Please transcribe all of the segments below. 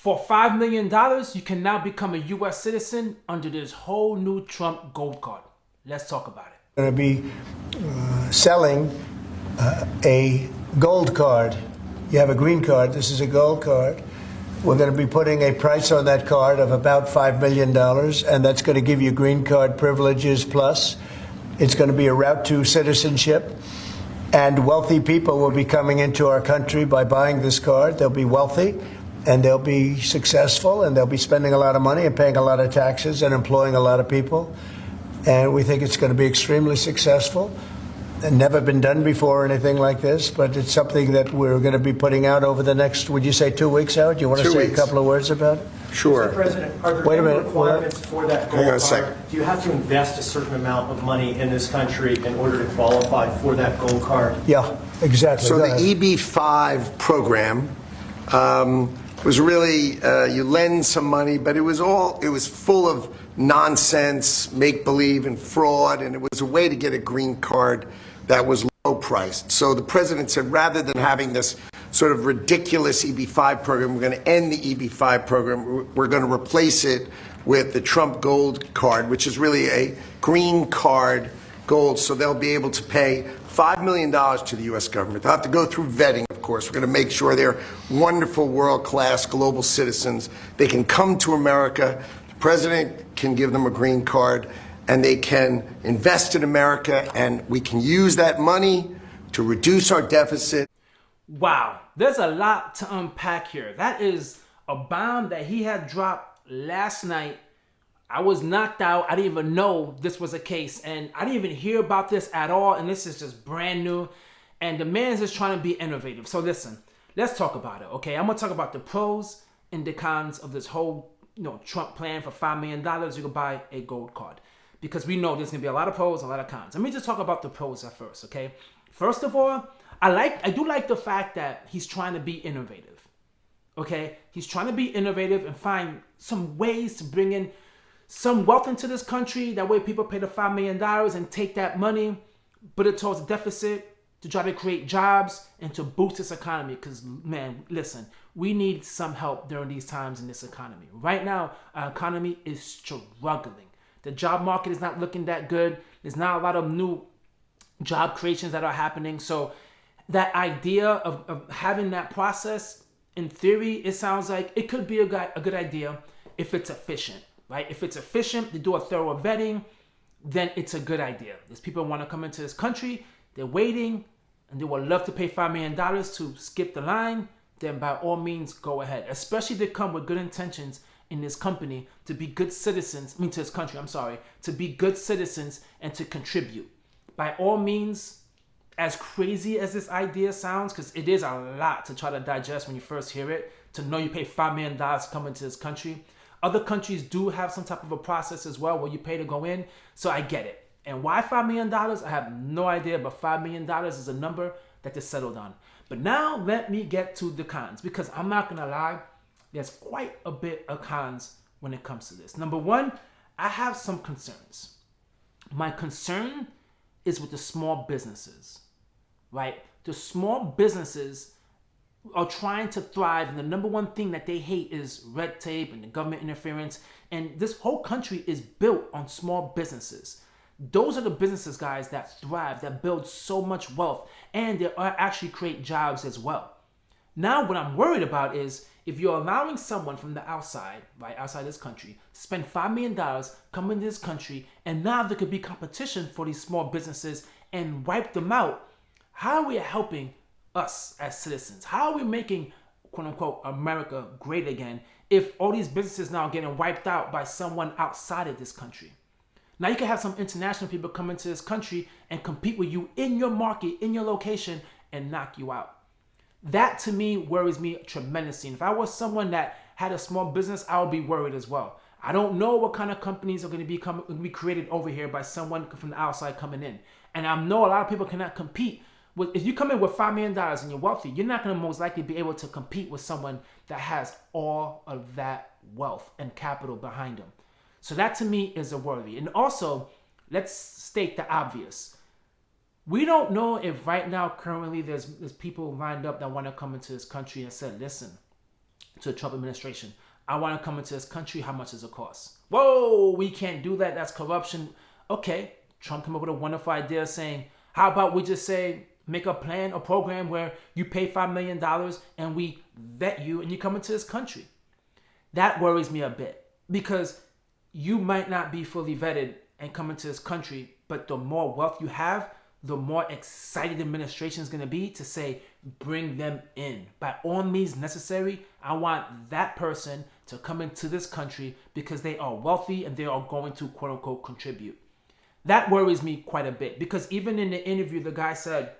For $5 million, you can now become a U.S. citizen under this whole new Trump gold card. Let's talk about it. Going to be selling a gold card. You have a green card. This is a gold card. We're going to be putting a price on that card of about $5 million, and that's going to give you green card privileges plus. It's going to be a route to citizenship, and wealthy people will be coming into our country by buying this card. They'll be wealthy, and they'll be successful, and they'll be spending a lot of money and paying a lot of taxes and employing a lot of people. And we think it's going to be extremely successful. And never been done before or anything like this, but it's something that we're going to be putting out over the next, would you say 2 weeks, Howard? Do you want to say a couple of words about it? Sure. Mr. President, are there Wait a any minute. requirements for that gold Hang on a card? second. Do you have to invest a certain amount of money in this country in order to qualify for that gold card? Yeah, exactly. So Go the ahead. EB-5 program was really, you lend some money, but it was full of nonsense, make-believe, and fraud, and it was a way to get a green card that was low priced. So the president said, rather than having this sort of ridiculous EB-5 program, we're going to end the EB-5 program. We're going to replace it with the Trump Gold Card, which is really a green card gold. So they'll be able to pay $5 million to the U.S. government. They'll have to go through vetting, of course. We're going to make sure they're wonderful, world-class global citizens. They can come to America. The president can give them a green card, and they can invest in America, and we can use that money to reduce our deficit. Wow, there's a lot to unpack here. That is a bomb that he had dropped last night. I was knocked out. I didn't even know this was a case, and I didn't even hear about this at all, and this is just brand new, and the man's just trying to be innovative. So listen, let's talk about it, okay? I'm going to talk about the pros and the cons of this whole Trump plan for $5 million. You can buy a gold card, because we know there's going to be a lot of pros and a lot of cons. Let me just talk about the pros at first, okay? First of all, I do like the fact that he's trying to be innovative, okay? He's trying to be innovative and find some ways to bring in some wealth into this country. That way people pay the $5 million and take that money, put it towards the deficit to try to create jobs and to boost this economy. Because, man, listen, we need some help during these times in this economy. Right now, our economy is struggling. The job market is not looking that good. There's not a lot of new job creations that are happening. So that idea of having that process, in theory, it sounds like it could be a good idea if it's efficient, right? If it's efficient, to do a thorough vetting, then it's a good idea. There's people who want to come into this country, they're waiting, and they would love to pay $5 million to skip the line, then by all means, go ahead. Especially if they come with good intentions in this company to be good citizens, to this country, to be good citizens and to contribute. By all means, as crazy as this idea sounds, because it is a lot to try to digest when you first hear it, to know you pay $5 million to come into this country. Other countries do have some type of a process as well where you pay to go in, so I get it. And why $5 million? I have no idea, but $5 million is a number that they settled on. But now let me get to the cons, because I'm not going to lie, there's quite a bit of cons when it comes to this. Number one, I have some concerns. My concern is with the small businesses, right? The small businesses are trying to thrive, and the number one thing that they hate is red tape and the government interference. And this whole country is built on small businesses. Those are the businesses, guys, that thrive, that build so much wealth, and they actually create jobs as well. Now, what I'm worried about is if you're allowing someone from the outside, right, outside this country, to spend $5 million, come into this country, and now there could be competition for these small businesses and wipe them out. How are we helping us as citizens? How are we making, quote unquote, America great again if all these businesses now are getting wiped out by someone outside of this country? Now you can have some international people come into this country and compete with you in your market, in your location, and knock you out. That to me worries me tremendously. And if I was someone that had a small business, I would be worried as well. I don't know what kind of companies are going to be created over here by someone from the outside coming in. And I know a lot of people cannot compete. If you come in with $5 million and you're wealthy, you're not going to most likely be able to compete with someone that has all of that wealth and capital behind them. So that to me is a worry. And also, let's state the obvious. We don't know if right now, currently, there's people lined up that want to come into this country and said, listen, to the Trump administration. I want to come into this country. How much does it cost? Whoa, we can't do that. That's corruption. Okay, Trump came up with a wonderful idea saying, how about we just say, make a plan, a program where you pay $5 million and we vet you and you come into this country. That worries me a bit because you might not be fully vetted and come into this country, but the more wealth you have, the more excited the administration is going to be to say, bring them in. By all means necessary, I want that person to come into this country because they are wealthy and they are going to, quote unquote, contribute. That worries me quite a bit because even in the interview, the guy said,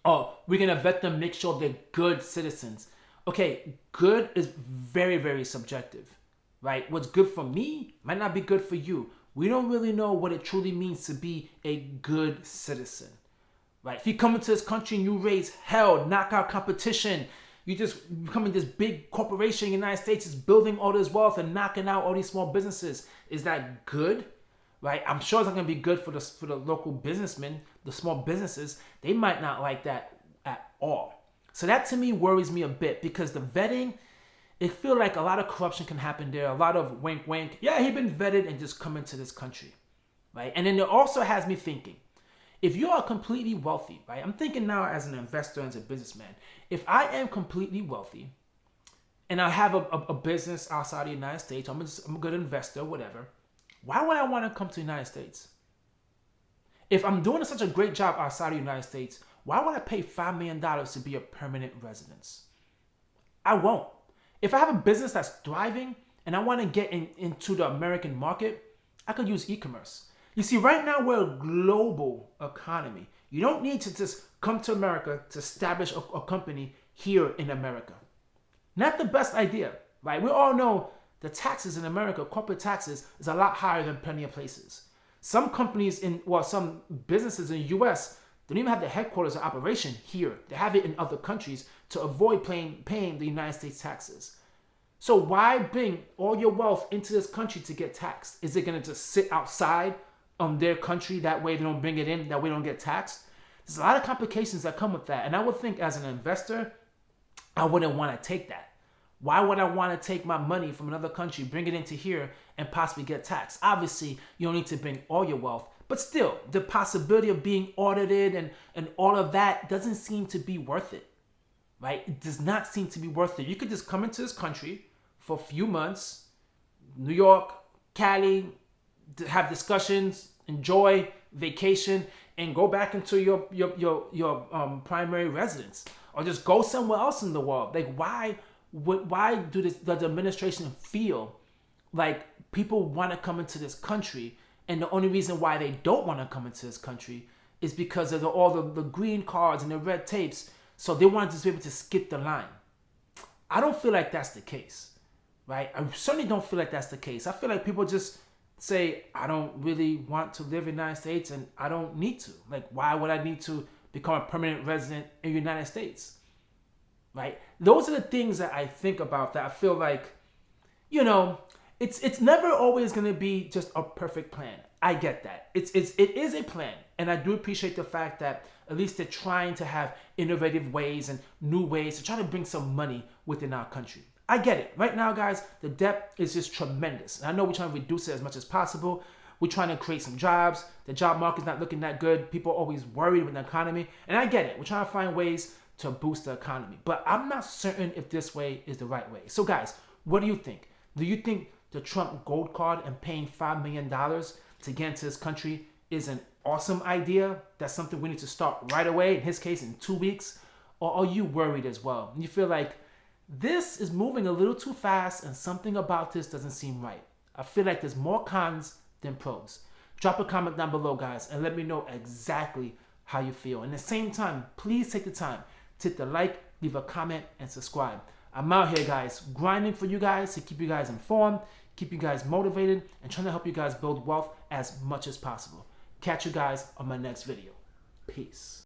oh, we're going to vet them, make sure they're good citizens. Okay, good is very, very subjective, right? What's good for me might not be good for you. We don't really know what it truly means to be a good citizen, right? If you come into this country and you raise hell, knockout competition, you just becoming this big corporation in the United States is building all this wealth and knocking out all these small businesses. Is that good? Right? I'm sure it's not going to be good for the local businessmen, the small businesses. They might not like that at all. So that to me worries me a bit because the vetting, it feels like a lot of corruption can happen there. A lot of wink, wink. Yeah, he's been vetted and just come into this country, right? And then it also has me thinking, if you are completely wealthy, right? I'm thinking now as an investor, as a businessman. If I am completely wealthy and I have a business outside the United States, I'm a good investor, whatever. Why would I want to come to the United States? If I'm doing such a great job outside of the United States, why would I pay $5 million to be a permanent residence? I won't. If I have a business that's thriving and I want to get into the American market, I could use e-commerce. You see, right now we're a global economy. You don't need to just come to America to establish a company here in America. Not the best idea, right? We all know the taxes in America, corporate taxes, is a lot higher than plenty of places. Some companies some businesses in the US don't even have the headquarters of operation here. They have it in other countries to avoid paying the United States taxes. So why bring all your wealth into this country to get taxed? Is it going to just sit outside their country? That way they don't bring it in, that way they don't get taxed? There's a lot of complications that come with that. And I would think as an investor, I wouldn't want to take that. Why would I want to take my money from another country, bring it into here, and possibly get taxed? Obviously, you don't need to bring all your wealth, but still, the possibility of being audited and all of that doesn't seem to be worth it, right? It does not seem to be worth it. You could just come into this country for a few months, New York, Cali, have discussions, enjoy, vacation, and go back into your primary residence, or just go somewhere else in the world. Like, why does the administration feel like people want to come into this country, and the only reason why they don't want to come into this country is because of all the green cards and the red tapes, so they want to just be able to skip the line? I don't feel like that's the case, right? I certainly don't feel like that's the case. I feel like people just say, I don't really want to live in the United States and I don't need to. Like, why would I need to become a permanent resident in the United States? Right? Those are the things that I think about, that I feel like, it's never always going to be just a perfect plan. I get that. It is a plan. And I do appreciate the fact that at least they're trying to have innovative ways and new ways to try to bring some money within our country. I get it. Right now, guys, the debt is just tremendous. And I know we're trying to reduce it as much as possible. We're trying to create some jobs. The job market's not looking that good. People are always worried with the economy. And I get it. We're trying to find ways to boost the economy. But I'm not certain if this way is the right way. So guys, what do you think? Do you think the Trump gold card and paying $5 million to get into this country is an awesome idea? That's something we need to start right away, in his case in 2 weeks? Or are you worried as well? You feel like this is moving a little too fast and something about this doesn't seem right? I feel like there's more cons than pros. Drop a comment down below, guys, and let me know exactly how you feel. And at the same time, please take the time to hit the like, leave a comment, and subscribe. I'm out here, guys, grinding for you guys to keep you guys informed, keep you guys motivated, and trying to help you guys build wealth as much as possible. Catch you guys on my next video. Peace.